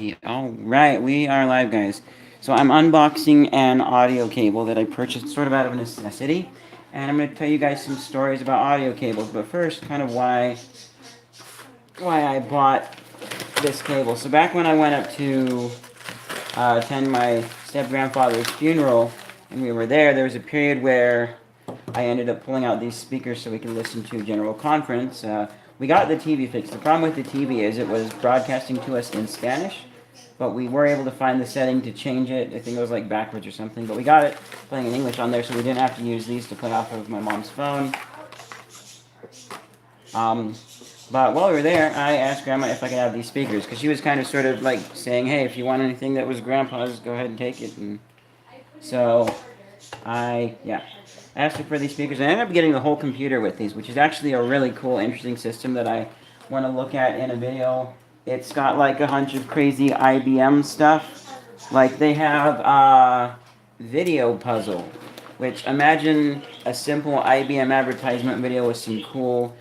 Alright, we are live, guys. So I'm unboxing an audio cable that I purchased sort of out of necessity. And I'm going to tell you guys some stories about audio cables. But first, kind of why I bought this cable. So back when I went up to attend my step-grandfather's funeral, and we were there was a period where I ended up pulling out these speakers so we could listen to a general conference. We got the TV fixed. The problem with the TV is it was broadcasting to us in Spanish, but we were able to find the setting to change it. I think it was like backwards or something, but we got it playing in English on there, so we didn't have to use these to play off of my mom's phone. But while we were there, I asked Grandma if I could have these speakers, because she was kind of sort of like saying, hey, if you want anything that was Grandpa's, go ahead and take it. And so I asked her for these speakers. I ended up getting the whole computer with these, which is actually a really cool, interesting system that I want to look at in a video. It's got like a bunch of crazy IBM stuff. Like they have a video puzzle, which imagine a simple IBM advertisement video with some cool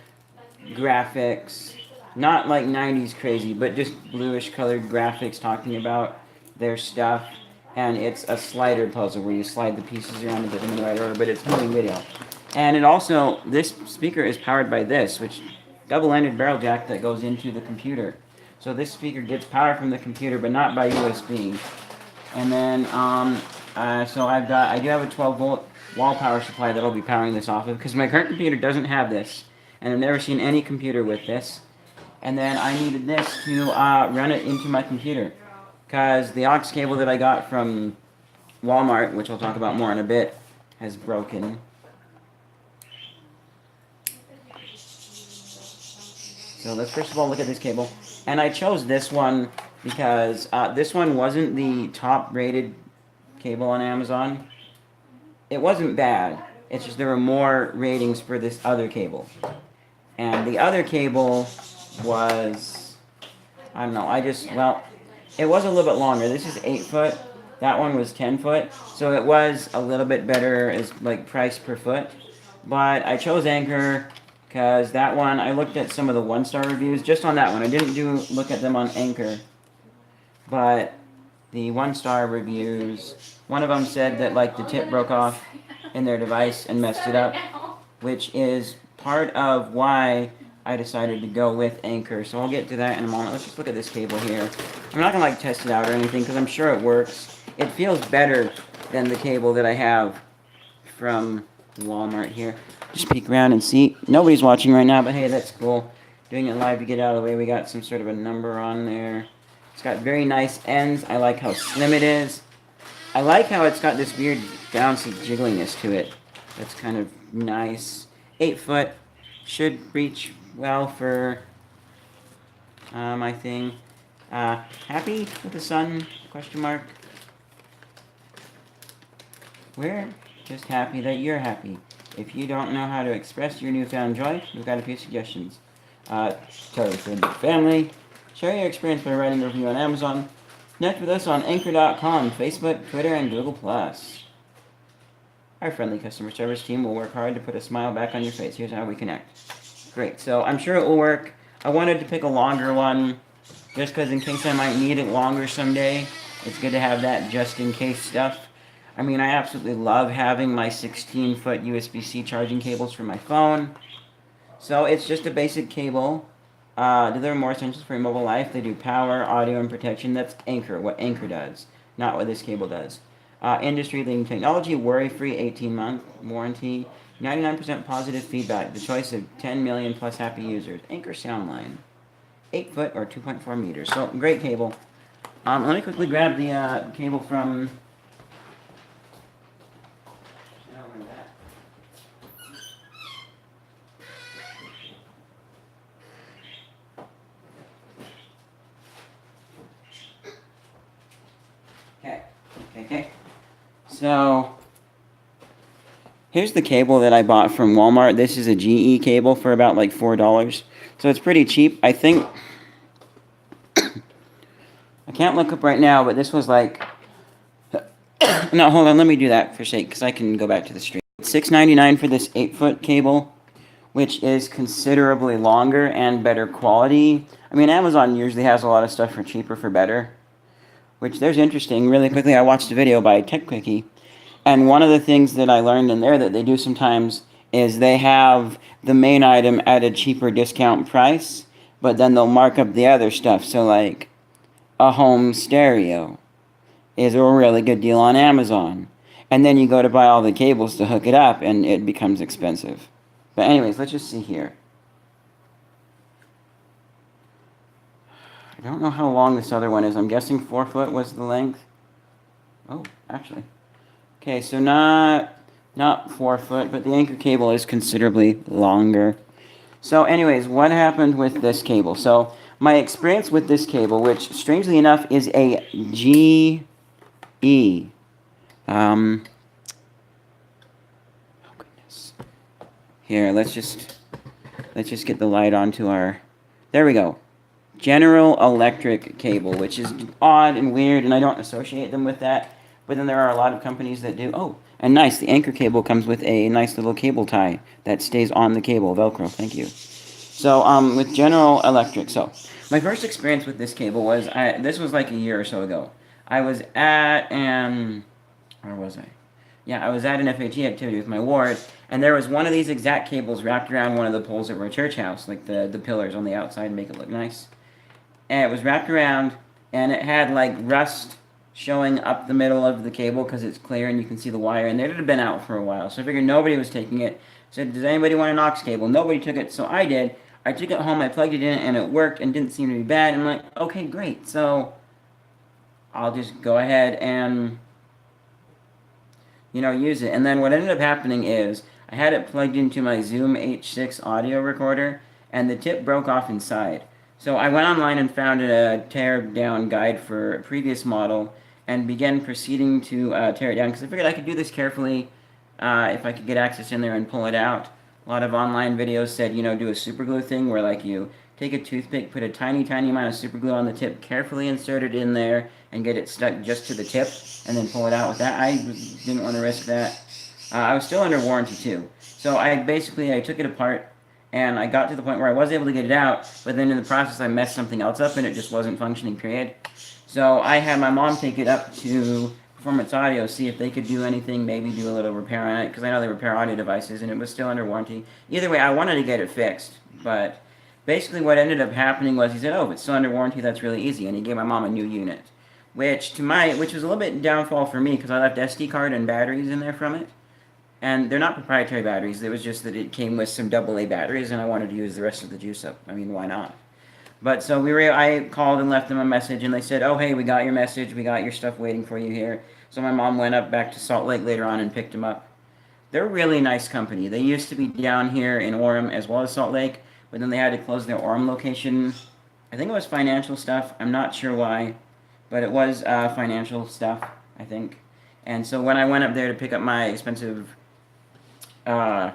graphics. Not like 90s crazy, but just bluish colored graphics talking about their stuff. And it's a slider puzzle where you slide the pieces around and get them in the right order, but it's moving video. And it also, this speaker is powered by this, which double-ended barrel jack that goes into the computer. So this speaker gets power from the computer, but not by USB. And then, so I do have a 12-volt wall power supply that I'll be powering this off of, because my current computer doesn't have this, and I've never seen any computer with this. And then I needed this to run it into my computer, because the AUX cable that I got from Walmart, which I'll talk about more in a bit, has broken. So let's first of all look at this cable. And I chose this one because this one wasn't the top rated cable on Amazon. It wasn't bad. It's just there were more ratings for this other cable. And the other cable was, I don't know, it was a little bit longer. This is 8 foot. That one was 10 foot. So it was a little bit better as like price per foot. But I chose Anker because that one, I looked at some of the 1-star reviews just on that one. I didn't look at them on Anker. But the 1-star reviews, one of them said that like the tip broke off in their device and messed it up, which is part of why I decided to go with Anker. So I'll get to that in a moment. Let's just look at this cable here. I'm not going to like test it out or anything because I'm sure it works. It feels better than the cable that I have from Walmart here. Just peek around and see. Nobody's watching right now, but hey, that's cool. Doing it live to get out of the way. We got some sort of a number on there. It's got very nice ends. I like how slim it is. I like how it's got this weird bouncy jiggliness to it. That's kind of nice. 8 foot. Should reach well for my thing. Happy with the sun? Question mark. We're just happy that you're happy. If you don't know how to express your newfound joy, we've got a few suggestions. Tell your friends and family. Share your experience by writing a review on Amazon. Connect with us on Anker.com, Facebook, Twitter, and Google+. Our friendly customer service team will work hard to put a smile back on your face. Here's how we connect. Great, so I'm sure it will work. I wanted to pick a longer one, just because in case I might need it longer someday. It's good to have that just in case stuff. I mean, I absolutely love having my 16-foot USB-C charging cables for my phone. So it's just a basic cable. Do there are more essentials for your mobile life? They do power, audio, and protection. That's Anker, what Anker does, not what this cable does. Industry-leading technology, worry-free 18-month warranty, 99% positive feedback, the choice of 10 million plus happy users. Anker Soundline, 8 foot or 2.4 meters. So, great cable. Let me quickly grab the cable from... Okay. So, here's the cable that I bought from Walmart. This is a GE cable for about like $4. So it's pretty cheap. I think, I can't look up right now, but this was like, no, hold on, let me do that for sake, because I can go back to the stream. It's $6.99 for this 8-foot cable, which is considerably longer and better quality. I mean, Amazon usually has a lot of stuff for cheaper for better. which there's interesting. Really quickly, I watched a video by Tech Quickie, and one of the things that I learned in there that they do sometimes is they have the main item at a cheaper discount price, but then they'll mark up the other stuff. So like a home stereo is a really good deal on Amazon. And then you go to buy all the cables to hook it up and it becomes expensive. But anyways, let's just see here. I don't know how long this other one is. I'm guessing 4 foot was the length. Oh, actually. Okay, so not 4 foot, but the Anker cable is considerably longer. So anyways, what happened with this cable? So my experience with this cable, which strangely enough is a GE. Oh goodness. Here, let's just get the light onto our. There we go. General Electric cable, which is odd and weird, and I don't associate them with that. But then there are a lot of companies that do. Oh, and nice, the Anker cable comes with a nice little cable tie that stays on the cable, Velcro. Thank you. So, with General Electric. So, my first experience with this cable was this was like a year or so ago. I was at where was I? Yeah, I was at an FHE activity with my ward, and there was one of these exact cables wrapped around one of the poles of our church house, like the pillars on the outside make it look nice. And it was wrapped around, and it had like rust showing up the middle of the cable because it's clear and you can see the wire, and it had been out for a while. So I figured nobody was taking it. I said, does anybody want an AUX cable? Nobody took it, so I did. I took it home, I plugged it in, and it worked and didn't seem to be bad. I'm like, okay, great. So I'll just go ahead and use it. And then what ended up happening is I had it plugged into my Zoom H6 audio recorder, and the tip broke off inside. So I went online and found a tear-down guide for a previous model and began proceeding to tear it down because I figured I could do this carefully if I could get access in there and pull it out. A lot of online videos said, do a super glue thing where like you take a toothpick, put a tiny, tiny amount of super glue on the tip, carefully insert it in there, and get it stuck just to the tip, and then pull it out with that. I didn't want to risk that. I was still under warranty too. So I took it apart, and I got to the point where I was able to get it out, but then in the process I messed something else up and it just wasn't functioning, period. So I had my mom take it up to Performance Audio, see if they could do anything, maybe do a little repair on it, because I know they repair audio devices, and it was still under warranty. Either way, I wanted to get it fixed, but basically what ended up happening was he said, oh, if it's still under warranty, that's really easy, and he gave my mom a new unit, which was a little bit downfall for me, because I left SD card and batteries in there from it. And they're not proprietary batteries. It was just that it came with some AA batteries, and I wanted to use the rest of the juice up. I mean, why not? But so I called and left them a message, and they said, oh, hey, we got your message. We got your stuff waiting for you here. So my mom went up back to Salt Lake later on and picked them up. They're a really nice company. They used to be down here in Orem as well as Salt Lake, but then they had to close their Orem location. I think it was financial stuff. I'm not sure why, but it was financial stuff, I think. And so when I went up there to pick up my expensive Rode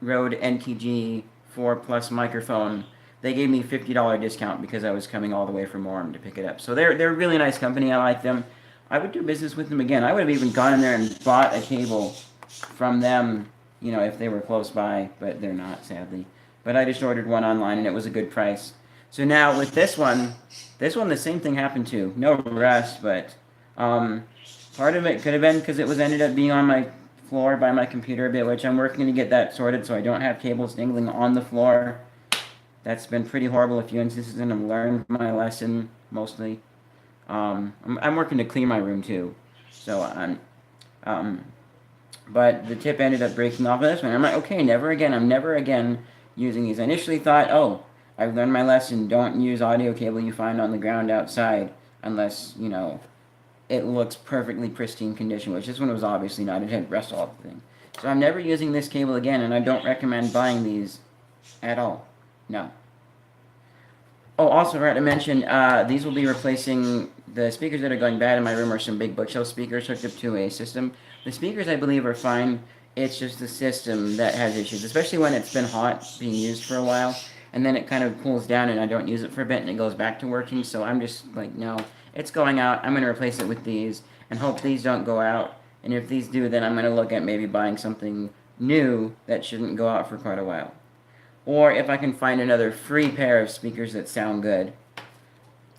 NTG 4 Plus microphone, they gave me a $50 discount because I was coming all the way from Orem to pick it up. So they're a really nice company. I like them. I would do business with them again. I would have even gone in there and bought a cable from them, if they were close by, but they're not, sadly. But I just ordered one online, and it was a good price. So now with this one the same thing happened to. No rust, but part of it could have been because it ended up being on my floor by my computer a bit, which I'm working to get that sorted so I don't have cables dangling on the floor. That's been pretty horrible. If you insist on them, learned my lesson mostly. I'm working to clean my room too, so but the tip ended up breaking off of this one. I'm like, okay, never again. I'm never again using these. I initially thought, oh, I've learned my lesson. Don't use audio cable you find on the ground outside unless it looks perfectly pristine condition, which this one was obviously not. It had rust all over the thing. So I'm never using this cable again, and I don't recommend buying these at all. No. Oh, also, I forgot to mention, these will be replacing the speakers that are going bad in my room are some big bookshelf speakers hooked up to a system. The speakers, I believe, are fine. It's just the system that has issues, especially when it's been hot, being used for a while, and then it kind of cools down and I don't use it for a bit and it goes back to working, so I'm just like, no, it's going out. I'm going to replace it with these and hope these don't go out, and if these do, then I'm going to look at maybe buying something new that shouldn't go out for quite a while. Or if I can find another free pair of speakers that sound good,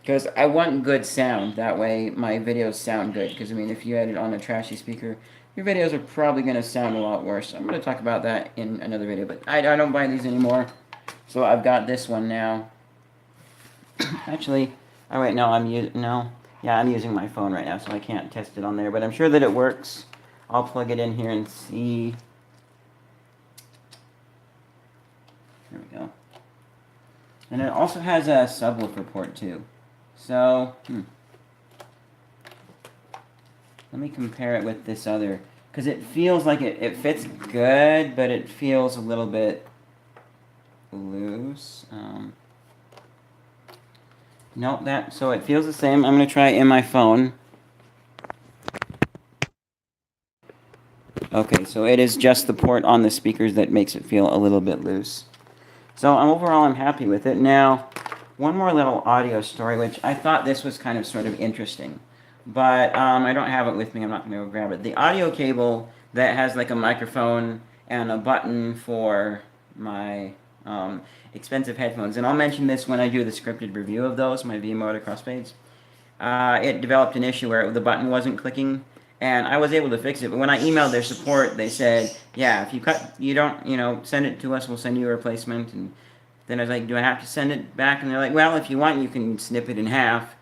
Because I want good sound. That way my videos sound good. Because, I mean, if you had it on a trashy speaker, your videos are probably going to sound a lot worse. I'm going to talk about that in another video. But I don't buy these anymore. So I've got this one now. Actually, oh wait, no, I'm using my phone right now, so I can't test it on there. But I'm sure that it works. I'll plug it in here and see. There we go. And it also has a subwoofer port too. So, let me compare it with this other. Because it feels like it fits good, but it feels a little bit loose. Nope, so it feels the same. I'm going to try it in my phone. Okay, so it is just the port on the speakers that makes it feel a little bit loose. So overall, I'm happy with it. Now, one more little audio story, which I thought this was kind of sort of interesting. But I don't have it with me. I'm not going to go grab it. The audio cable that has like a microphone and a button for my expensive headphones. And I'll mention this when I do the scripted review of those, my VMO motocross fades. It developed an issue where the button wasn't clicking. And I was able to fix it, but when I emailed their support, they said, yeah, if you don't, send it to us, we'll send you a replacement. And then I was like, do I have to send it back? And they're like, well, if you want, you can snip it in half,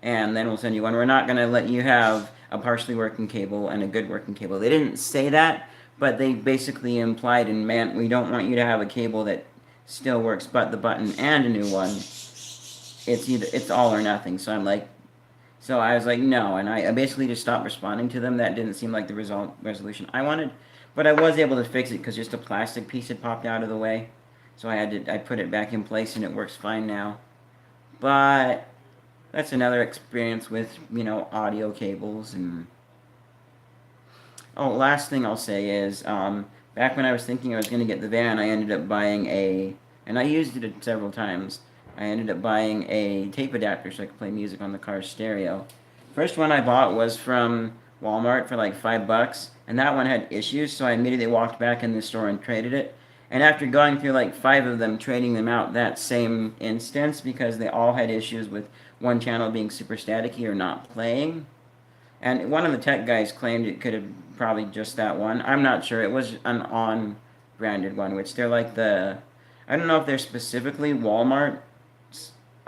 and then we'll send you one. We're not going to let you have a partially working cable and a good working cable. They didn't say that, but they basically implied and meant we don't want you to have a cable that still works but the button and a new one. It's all or nothing. So I was like, no, and I basically just stopped responding to them. That didn't seem like the resolution I wanted, but I was able to fix it because just a plastic piece had popped out of the way. So I put it back in place and it works fine now. But that's another experience with, audio cables. And last thing I'll say is, back when I was thinking I was going to get the van, I ended up buying and I used it several times. I ended up buying a tape adapter so I could play music on the car's stereo. First one I bought was from Walmart for like $5, and that one had issues, so I immediately walked back in the store and traded it. And after going through like 5 of them, trading them out that same instance because they all had issues with one channel being super staticky or not playing. And one of the tech guys claimed it could have probably just that one. I'm not sure. It was an on-branded one, which they're like I don't know if they're specifically Walmart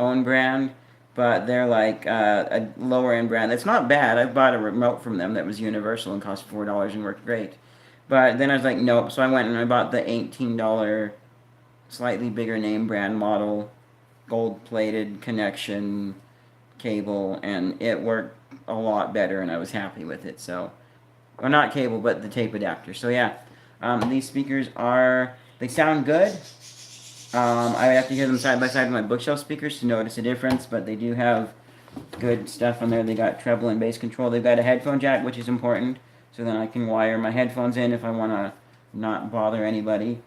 own brand, but they're like a lower end brand. It's not bad. I bought a remote from them that was universal and cost $4 and worked great. But then I was like, nope. So I went and I bought the $18, slightly bigger name brand model, gold plated connection cable, and it worked a lot better, and I was happy with it. So, or not cable, but the tape adapter. So yeah, these speakers they sound good. I would have to hear them side by side with my bookshelf speakers to notice a difference, but they do have good stuff on there. They got treble and bass control. They've got a headphone jack, which is important, so then I can wire my headphones in if I want to not bother anybody.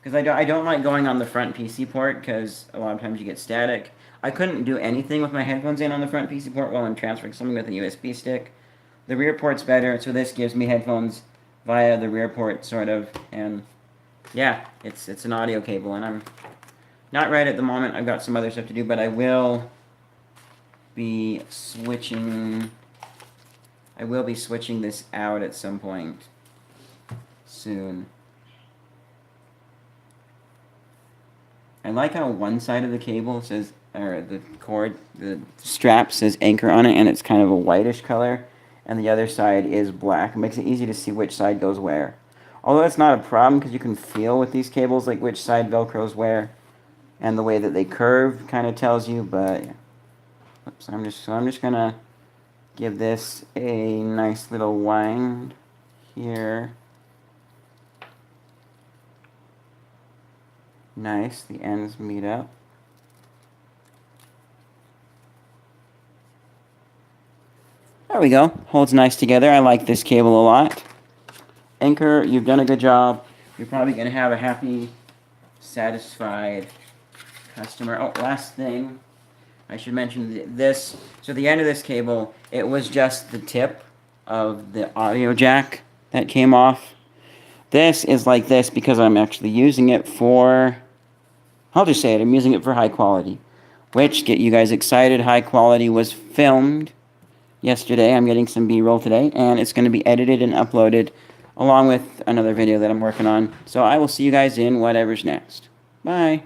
Because I don't like going on the front PC port, because a lot of times you get static. I couldn't do anything with my headphones in on the front PC port while I'm transferring something with a USB stick. The rear port's better, so this gives me headphones via the rear port, sort of, and yeah, it's an audio cable, and I'm not right at the moment. I've got some other stuff to do, but I will be switching this out at some point soon. I like how one side of the cable says, or the cord, the strap says Anker on it, and it's kind of a whitish color, and the other side is black. It makes it easy to see which side goes where. Although that's not a problem, because you can feel with these cables like which side Velcros where, and the way that they curve kind of tells you. But yeah. Oops, I'm just gonna give this a nice little wind here. Nice, the ends meet up. There we go. Holds nice together. I like this cable a lot. Anker, you've done a good job. You're probably going to have a happy, satisfied customer. Oh, last thing. I should mention this. So the end of this cable, it was just the tip of the audio jack that came off. This is like this because I'm actually using it for... I'll just say it. I'm using it for high quality. which, get you guys excited, high quality, was filmed yesterday. I'm getting some B-roll today, and it's going to be edited and uploaded along with another video that I'm working on. So I will see you guys in whatever's next. Bye.